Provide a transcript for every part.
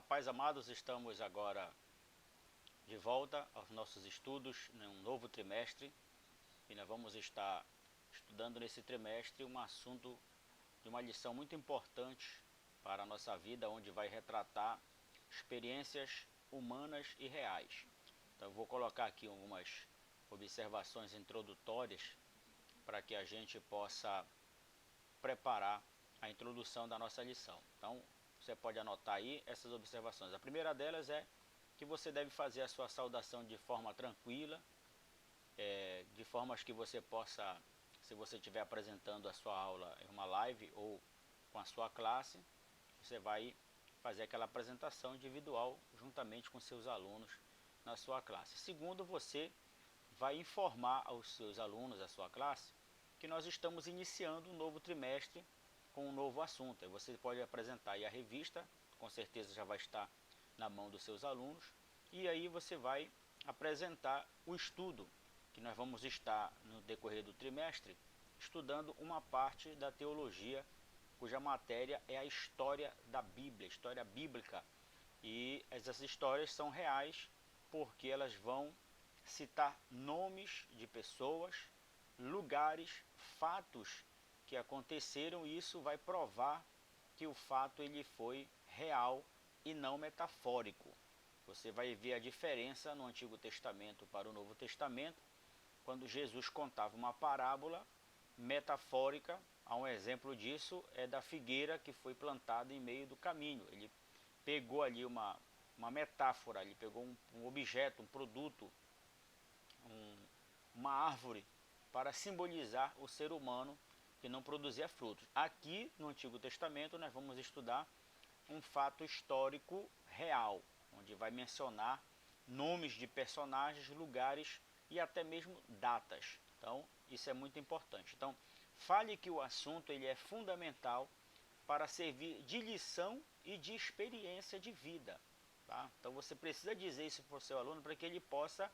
Paz, amados, estamos agora de volta aos nossos estudos num novo trimestre e nós vamos estar estudando nesse trimestre um assunto de uma lição muito importante para a nossa vida, onde vai retratar experiências humanas e reais. Então eu vou colocar aqui algumas observações introdutórias para que a gente possa preparar a introdução da nossa lição. Então você pode anotar aí essas observações. A primeira delas é que você deve fazer a sua saudação de forma tranquila, de formas que você possa, se você estiver apresentando a sua aula em uma live ou com a sua classe, você vai fazer aquela apresentação individual juntamente com seus alunos na sua classe. Segundo, você vai informar aos seus alunos, a sua classe, que nós estamos iniciando um novo trimestre com um novo assunto. Aí você pode apresentar aí a revista, com certeza já vai estar na mão dos seus alunos, e aí você vai apresentar o estudo, que nós vamos estar no decorrer do trimestre, estudando uma parte da teologia, cuja matéria é a história da Bíblia, história bíblica. E essas histórias são reais porque elas vão citar nomes de pessoas, lugares, fatos que aconteceram, e isso vai provar que o fato ele foi real e não metafórico. Você vai ver a diferença no Antigo Testamento para o Novo Testamento, quando Jesus contava uma parábola metafórica. Um exemplo disso é da figueira que foi plantada em meio do caminho. Ele pegou ali uma metáfora, ele pegou um objeto, um produto, uma árvore, para simbolizar o ser humano que não produzia frutos. Aqui no Antigo Testamento nós vamos estudar um fato histórico real, onde vai mencionar nomes de personagens, lugares e até mesmo datas. Então isso é muito importante. Então fale que o assunto ele é fundamental para servir de lição e de experiência de vida. Tá? Então você precisa dizer isso para o seu aluno para que ele possa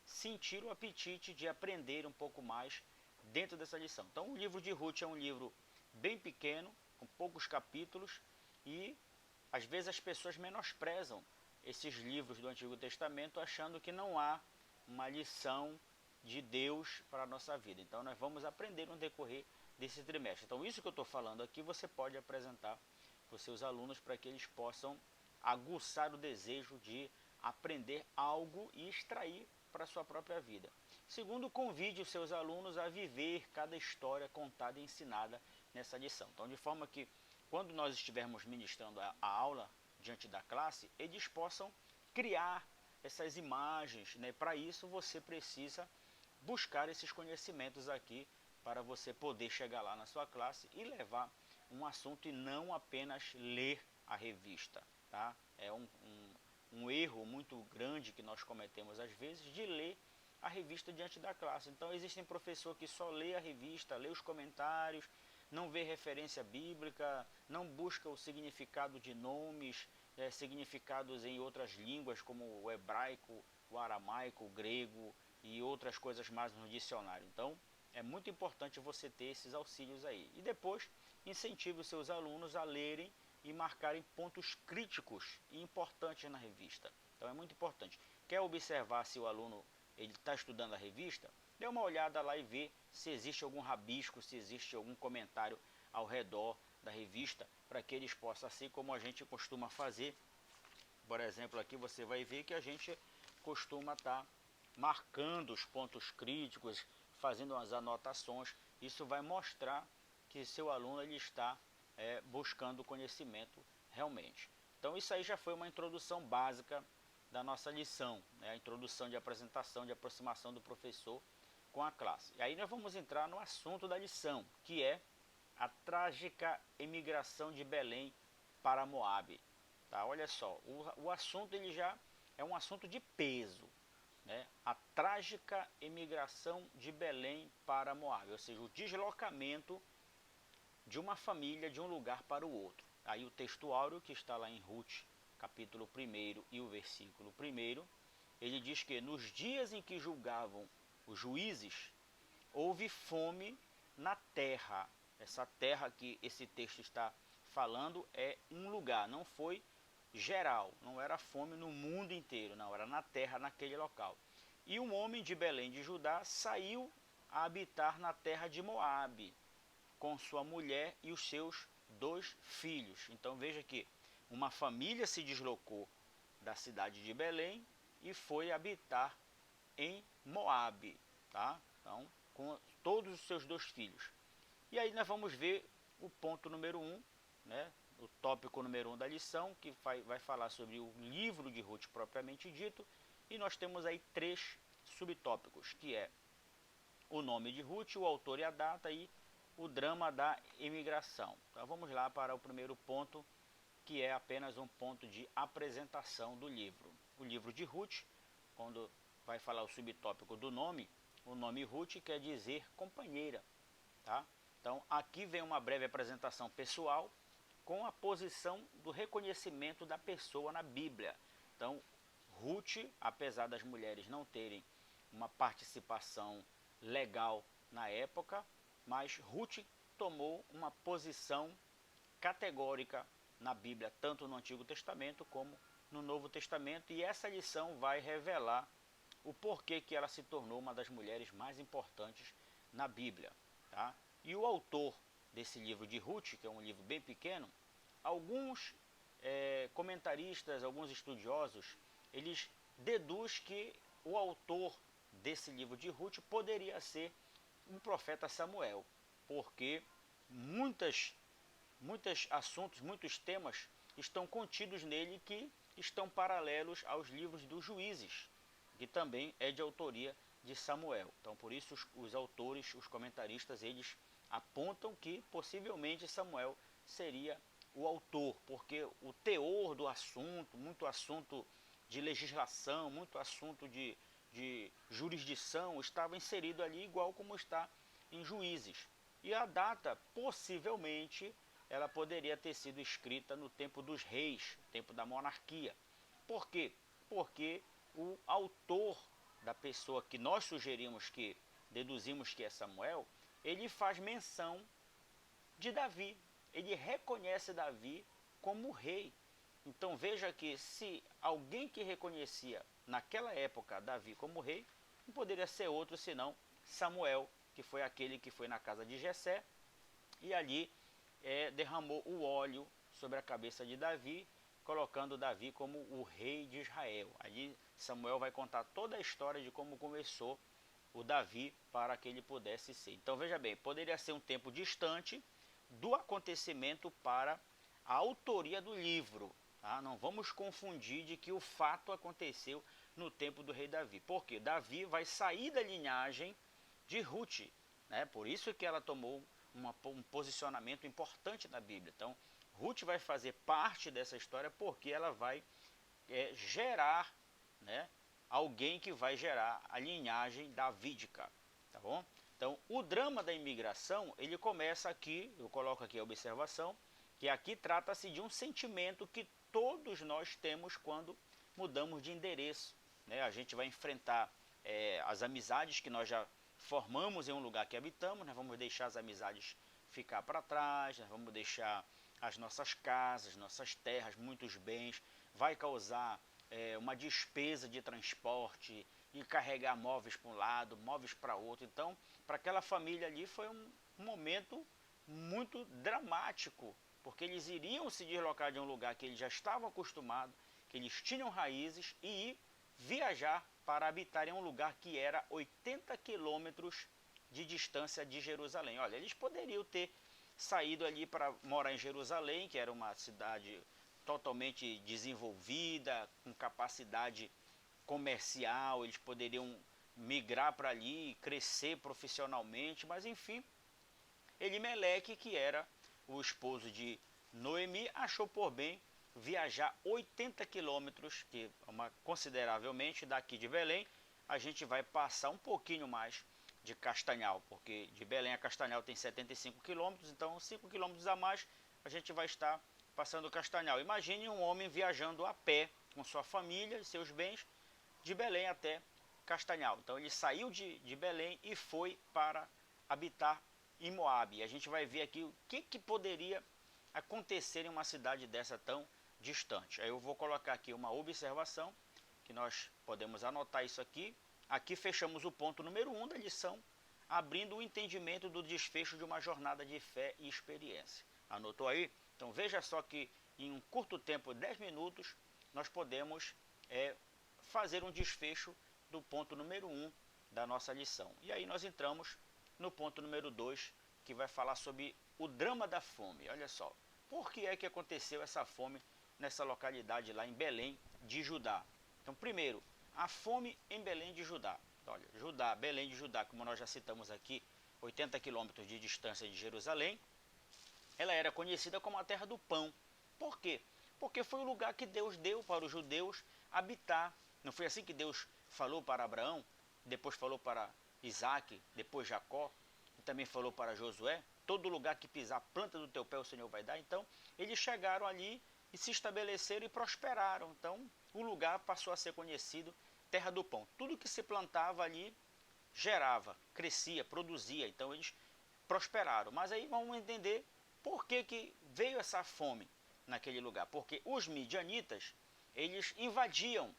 sentir o apetite de aprender um pouco mais dentro dessa lição. Então o livro de Ruth é um livro bem pequeno, com poucos capítulos, e às vezes as pessoas menosprezam esses livros do Antigo Testamento achando que não há uma lição de Deus para a nossa vida. Então nós vamos aprender no decorrer desse trimestre. Então isso que eu estou falando aqui você pode apresentar para os seus alunos para que eles possam aguçar o desejo de aprender algo e extrair para a sua própria vida. Segundo, convide os seus alunos a viver cada história contada e ensinada nessa lição. Então, de forma que quando nós estivermos ministrando a aula diante da classe, eles possam criar essas imagens, né? Para isso você precisa buscar esses conhecimentos aqui para você poder chegar lá na sua classe e levar um assunto e não apenas ler a revista, tá? É um erro muito grande que nós cometemos às vezes de ler a revista diante da classe. Então existem professores que só lê a revista, lê os comentários, não vê referência bíblica, não busca o significado de nomes, significados em outras línguas como o hebraico, o aramaico, o grego e outras coisas mais no dicionário. Então é muito importante você ter esses auxílios aí. E depois incentive os seus alunos a lerem e marcarem pontos críticos e importantes na revista. Então é muito importante. Quer observar se o aluno ele está estudando a revista? Dê uma olhada lá e vê se existe algum rabisco, se existe algum comentário ao redor da revista, para que eles possam, assim como a gente costuma fazer. Por exemplo, aqui você vai ver que a gente costuma estar marcando os pontos críticos, fazendo as anotações. Isso vai mostrar que seu aluno ele está buscando conhecimento realmente. Então isso aí já foi uma introdução básica da nossa lição, né? A introdução de apresentação, de aproximação do professor com a classe. E aí nós vamos entrar no assunto da lição, que é a trágica emigração de Belém para Moabe. Tá? Olha só, o assunto ele já é um assunto de peso, né? A trágica emigração de Belém para Moabe, ou seja, o deslocamento de uma família de um lugar para o outro. Aí o texto áureo que está lá em Ruth, capítulo 1 e o versículo 1, ele diz que nos dias em que julgavam os juízes, houve fome na terra. Essa terra que esse texto está falando é um lugar, não foi geral, não era fome no mundo inteiro, não, era na terra, naquele local. E um homem de Belém de Judá saiu a habitar na terra de Moabe, com sua mulher e os seus 2 filhos. Então veja que uma família se deslocou da cidade de Belém e foi habitar em Moabe, tá? Então, com todos os seus 2 filhos. E aí nós vamos ver o ponto número 1, né? O tópico número 1 da lição, que vai falar sobre o livro de Ruth propriamente dito. E nós temos aí 3 subtópicos, que é o nome de Ruth, o autor e a data e o drama da imigração. Então vamos lá para o primeiro ponto, que é apenas um ponto de apresentação do livro. O livro de Ruth, quando vai falar o subtópico do nome, o nome Ruth quer dizer companheira, tá? Então aqui vem uma breve apresentação pessoal com a posição do reconhecimento da pessoa na Bíblia. Então Ruth, apesar das mulheres não terem uma participação legal na época, mas Ruth tomou uma posição categórica na Bíblia, tanto no Antigo Testamento como no Novo Testamento, e essa lição vai revelar o porquê que ela se tornou uma das mulheres mais importantes na Bíblia, tá? E o autor desse livro de Ruth, que é um livro bem pequeno, alguns comentaristas, alguns estudiosos, eles deduzem que o autor desse livro de Ruth poderia ser o profeta Samuel, porque muitos assuntos, muitos temas estão contidos nele que estão paralelos aos livros dos Juízes, que também é de autoria de Samuel. Então, por isso os autores, os comentaristas, eles apontam que possivelmente Samuel seria o autor, porque o teor do assunto, muito assunto de legislação, muito assunto de jurisdição estava inserido ali igual como está em Juízes. E a data, possivelmente, ela poderia ter sido escrita no tempo dos reis, tempo da monarquia. Por quê? Porque o autor da pessoa que nós sugerimos que, deduzimos que é Samuel, ele faz menção de Davi. Ele reconhece Davi como rei. Então veja que se alguém que reconhecia naquela época Davi como rei, não poderia ser outro senão Samuel, que foi aquele que foi na casa de Jessé e ali derramou o óleo sobre a cabeça de Davi, colocando Davi como o rei de Israel. Ali Samuel vai contar toda a história de como começou o Davi para que ele pudesse ser. Então veja bem, poderia ser um tempo distante do acontecimento para a autoria do livro. Tá? Não vamos confundir de que o fato aconteceu no tempo do rei Davi. Porque Davi vai sair da linhagem de Ruth, né? Por isso que ela tomou um posicionamento importante na Bíblia. Então, Ruth vai fazer parte dessa história porque ela vai gerar, né, alguém que vai gerar a linhagem davídica, tá bom? Então, o drama da imigração, ele começa aqui, eu coloco aqui a observação, que aqui trata-se de um sentimento que todos nós temos quando mudamos de endereço, né? A gente vai enfrentar as amizades que nós já formamos em um lugar que habitamos, nós vamos deixar as amizades ficar para trás, nós vamos deixar as nossas casas, nossas terras, muitos bens, vai causar uma despesa de transporte e carregar móveis para um lado, móveis para outro. Então, para aquela família ali foi um momento muito dramático, porque eles iriam se deslocar de um lugar que eles já estavam acostumados, que eles tinham raízes, e viajar para habitar em um lugar que era 80 quilômetros de distância de Jerusalém. Olha, eles poderiam ter saído ali para morar em Jerusalém, que era uma cidade totalmente desenvolvida, com capacidade comercial, eles poderiam migrar para ali, crescer profissionalmente, mas enfim, Elimeleque, que era o esposo de Noemi, achou por bem viajar 80 quilômetros, que é consideravelmente daqui de Belém. A gente vai passar um pouquinho mais de Castanhal, porque de Belém a Castanhal tem 75 quilômetros, então 5 quilômetros a mais a gente vai estar passando Castanhal. Imagine um homem viajando a pé com sua família e seus bens de Belém até Castanhal. Então ele saiu de Belém e foi para habitar em Moabe. A gente vai ver aqui o que poderia acontecer em uma cidade dessa tão distante. Aí eu vou colocar aqui uma observação, que nós podemos anotar isso aqui. Aqui fechamos o ponto número 1 da lição, abrindo o entendimento do desfecho de uma jornada de fé e experiência. Anotou aí? Então veja só que em um curto tempo, 10 minutos, nós podemos fazer um desfecho do ponto número 1 da nossa lição. E aí nós entramos no ponto número 2, que vai falar sobre o drama da fome. Olha só, por que é que aconteceu essa fome nessa localidade lá em Belém de Judá? Então, primeiro, a fome em Belém de Judá. Olha, Judá, Belém de Judá, como nós já citamos aqui, 80 quilômetros de distância de Jerusalém, ela era conhecida como a terra do pão. Por quê? Porque foi o lugar que Deus deu para os judeus habitar. Não foi assim que Deus falou para Abraão, depois falou para Isaac, depois Jacó, e também falou para Josué? Todo lugar que pisar a planta do teu pé o Senhor vai dar. Então, eles chegaram ali e se estabeleceram e prosperaram. Então, o lugar passou a ser conhecido terra do pão. Tudo que se plantava ali gerava, crescia, produzia. Então, eles prosperaram. Mas aí vamos entender por que veio essa fome naquele lugar. Porque os midianitas, eles invadiam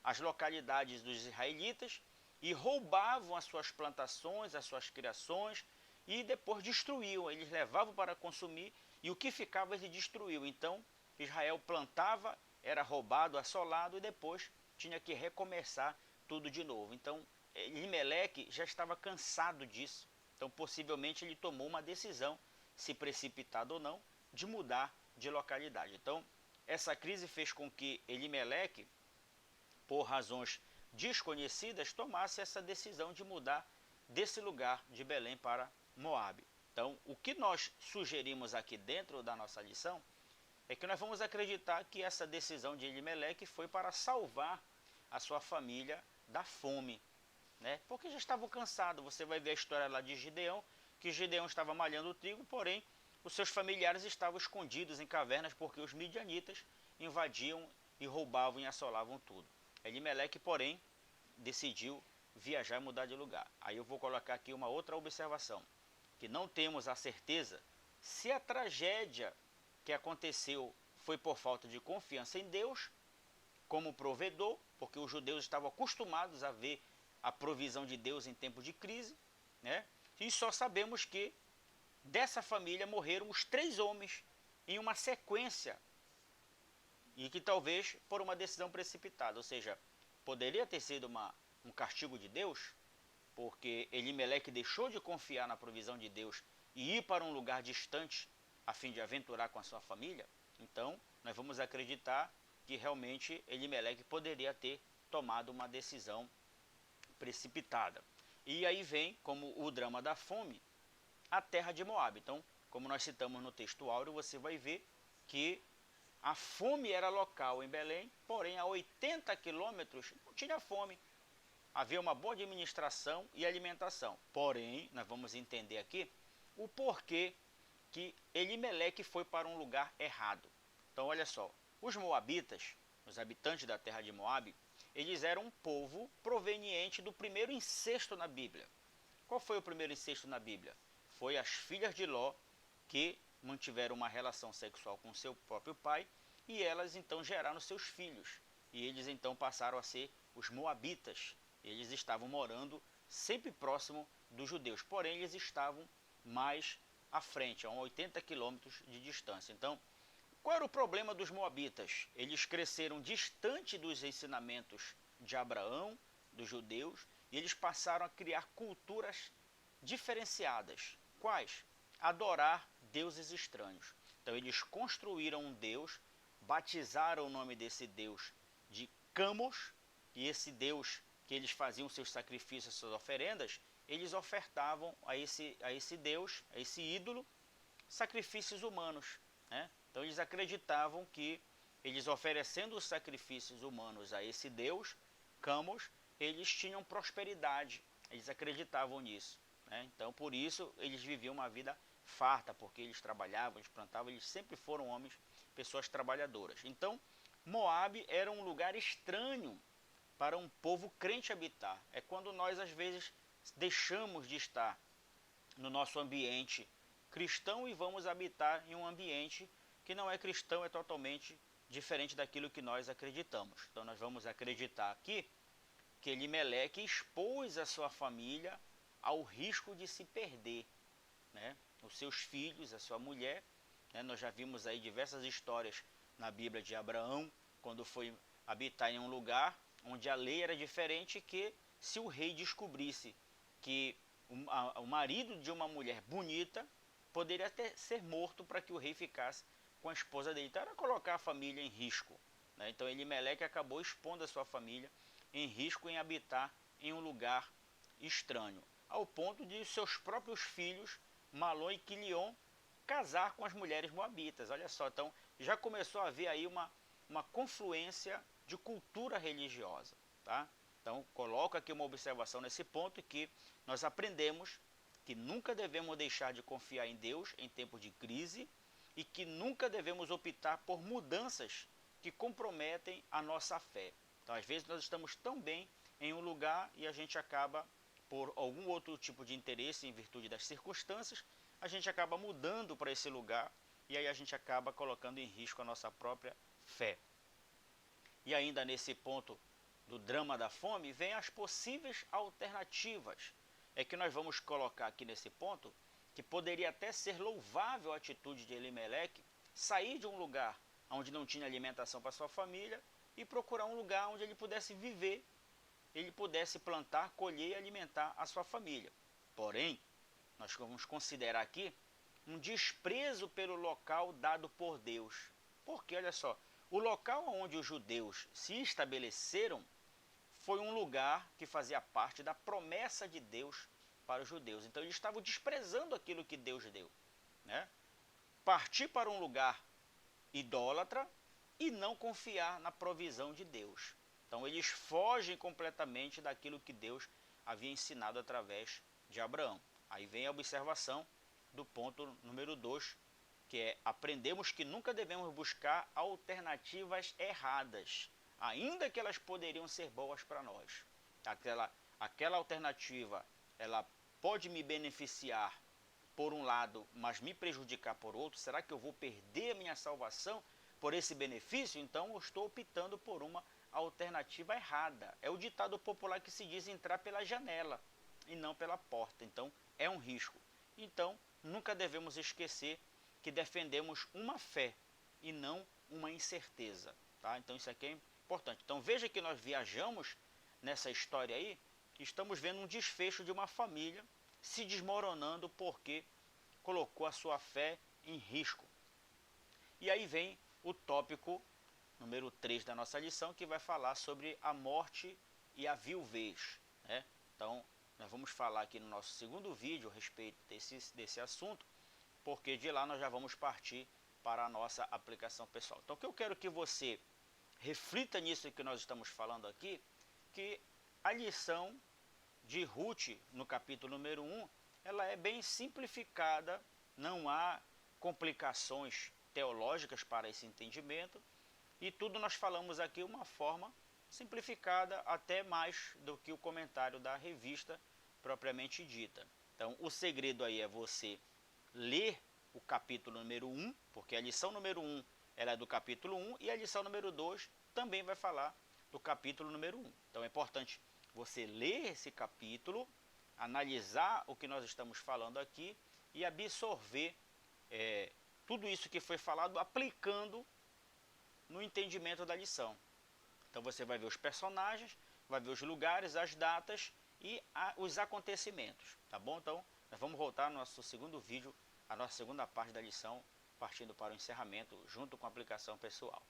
as localidades dos israelitas e roubavam as suas plantações, as suas criações, e depois destruíam. Eles levavam para consumir e o que ficava eles destruíam. Então, Israel plantava, era roubado, assolado e depois tinha que recomeçar tudo de novo. Então, Elimeleque já estava cansado disso. Então, possivelmente, ele tomou uma decisão, se precipitado ou não, de mudar de localidade. Então, essa crise fez com que Elimeleque, por razões desconhecidas, tomasse essa decisão de mudar desse lugar de Belém para Moabe. Então, o que nós sugerimos aqui dentro da nossa lição é que nós vamos acreditar que essa decisão de Elimeleque foi para salvar a sua família da fome, né? Porque já estavam cansados. Você vai ver a história lá de Gideão, que Gideão estava malhando o trigo, porém os seus familiares estavam escondidos em cavernas porque os midianitas invadiam e roubavam e assolavam tudo. Elimeleque, porém, decidiu viajar e mudar de lugar. Aí eu vou colocar aqui uma outra observação, que não temos a certeza se a tragédia que aconteceu foi por falta de confiança em Deus como provedor, porque os judeus estavam acostumados a ver a provisão de Deus em tempo de crise, né? E só sabemos que dessa família morreram os 3 homens em uma sequência, e que talvez por uma decisão precipitada, ou seja, poderia ter sido um castigo de Deus, porque Elimeleque deixou de confiar na provisão de Deus e ir para um lugar distante a fim de aventurar com a sua família. Então, nós vamos acreditar que realmente Elimeleque poderia ter tomado uma decisão precipitada. E aí vem, como o drama da fome, a terra de Moabe. Então, como nós citamos no texto áureo, você vai ver que a fome era local em Belém, porém a 80 quilômetros não tinha fome. Havia uma boa administração e alimentação. Porém, nós vamos entender aqui o porquê que Elimeleque foi para um lugar errado. Então, olha só, os moabitas, os habitantes da terra de Moabe, eles eram um povo proveniente do primeiro incesto na Bíblia. Qual foi o primeiro incesto na Bíblia? Foi as filhas de Ló que mantiveram uma relação sexual com seu próprio pai e elas então geraram seus filhos. E eles então passaram a ser os moabitas. Eles estavam morando sempre próximo dos judeus, porém eles estavam mais à frente, a 80 quilômetros de distância. Então, qual era o problema dos moabitas? Eles cresceram distante dos ensinamentos de Abraão, dos judeus, e eles passaram a criar culturas diferenciadas. Quais? Adorar deuses estranhos. Então eles construíram um deus, batizaram o nome desse deus de Camos, e esse deus que eles faziam seus sacrifícios, suas oferendas, eles ofertavam a esse deus, a esse ídolo, sacrifícios humanos, né? Então eles acreditavam que eles oferecendo os sacrifícios humanos a esse deus, Camos, eles tinham prosperidade, eles acreditavam nisso, né? Então por isso eles viviam uma vida farta, porque eles trabalhavam, eles plantavam, eles sempre foram homens, pessoas trabalhadoras. Então Moabe era um lugar estranho para um povo crente habitar. É quando nós às vezes deixamos de estar no nosso ambiente cristão e vamos habitar em um ambiente que não é cristão, é totalmente diferente daquilo que nós acreditamos. Então nós vamos acreditar aqui que Elimeleque expôs a sua família ao risco de se perder, né? Os seus filhos, a sua mulher, né? Nós já vimos aí diversas histórias na Bíblia de Abraão, quando foi habitar em um lugar onde a lei era diferente, que se o rei descobrisse que o marido de uma mulher bonita poderia até ser morto para que o rei ficasse com a esposa dele. Então era colocar a família em risco, né? Então Elimeleque acabou expondo a sua família em risco em habitar em um lugar estranho, ao ponto de seus próprios filhos, Malom e Quilion, casar com as mulheres moabitas. Olha só, então já começou a haver aí uma confluência de cultura religiosa, tá? Então coloco aqui uma observação nesse ponto, que nós aprendemos que nunca devemos deixar de confiar em Deus em tempos de crise e que nunca devemos optar por mudanças que comprometem a nossa fé. Então às vezes nós estamos tão bem em um lugar e a gente acaba, por algum outro tipo de interesse, em virtude das circunstâncias, a gente acaba mudando para esse lugar e aí a gente acaba colocando em risco a nossa própria fé. E ainda nesse ponto do drama da fome, vem as possíveis alternativas. É que nós vamos colocar aqui nesse ponto que poderia até ser louvável a atitude de Elimeleque sair de um lugar onde não tinha alimentação para sua família e procurar um lugar onde ele pudesse viver, ele pudesse plantar, colher e alimentar a sua família. Porém, nós vamos considerar aqui um desprezo pelo local dado por Deus. Porque, olha só, o local onde os judeus se estabeleceram foi um lugar que fazia parte da promessa de Deus para os judeus. Então eles estavam desprezando aquilo que Deus deu, né? Partir para um lugar idólatra e não confiar na provisão de Deus. Então eles fogem completamente daquilo que Deus havia ensinado através de Abraão. Aí vem a observação do ponto número 2, que é: aprendemos que nunca devemos buscar alternativas erradas, ainda que elas poderiam ser boas para nós. Aquela alternativa, ela pode me beneficiar por um lado, mas me prejudicar por outro. Será que eu vou perder a minha salvação por esse benefício? Então eu estou optando por uma alternativa errada. É o ditado popular que se diz entrar pela janela e não pela porta. Então é um risco. Então nunca devemos esquecer que defendemos uma fé e não uma incerteza, tá? Então isso aqui é importante. Então veja que nós viajamos nessa história aí, estamos vendo um desfecho de uma família se desmoronando porque colocou a sua fé em risco. E aí vem o tópico número 3 da nossa lição, que vai falar sobre a morte e a viuvez, né? Então nós vamos falar aqui no nosso segundo vídeo a respeito desse assunto, porque de lá nós já vamos partir para a nossa aplicação pessoal. Então o que eu quero que você reflita nisso que nós estamos falando aqui, que a lição de Ruth, no capítulo número 1, ela é bem simplificada, não há complicações teológicas para esse entendimento, e tudo nós falamos aqui uma forma simplificada, até mais do que o comentário da revista propriamente dita. Então o segredo aí é você ler o capítulo número 1, porque a lição número 1 ela é do capítulo 1 e a lição número 2 também vai falar do capítulo número 1. Então é importante você ler esse capítulo, analisar o que nós estamos falando aqui e absorver tudo isso que foi falado, aplicando no entendimento da lição. Então você vai ver os personagens, vai ver os lugares, as datas e os acontecimentos, tá bom? Então nós vamos voltar no nosso segundo vídeo, a nossa segunda parte da lição, partindo para o encerramento, junto com a aplicação pessoal.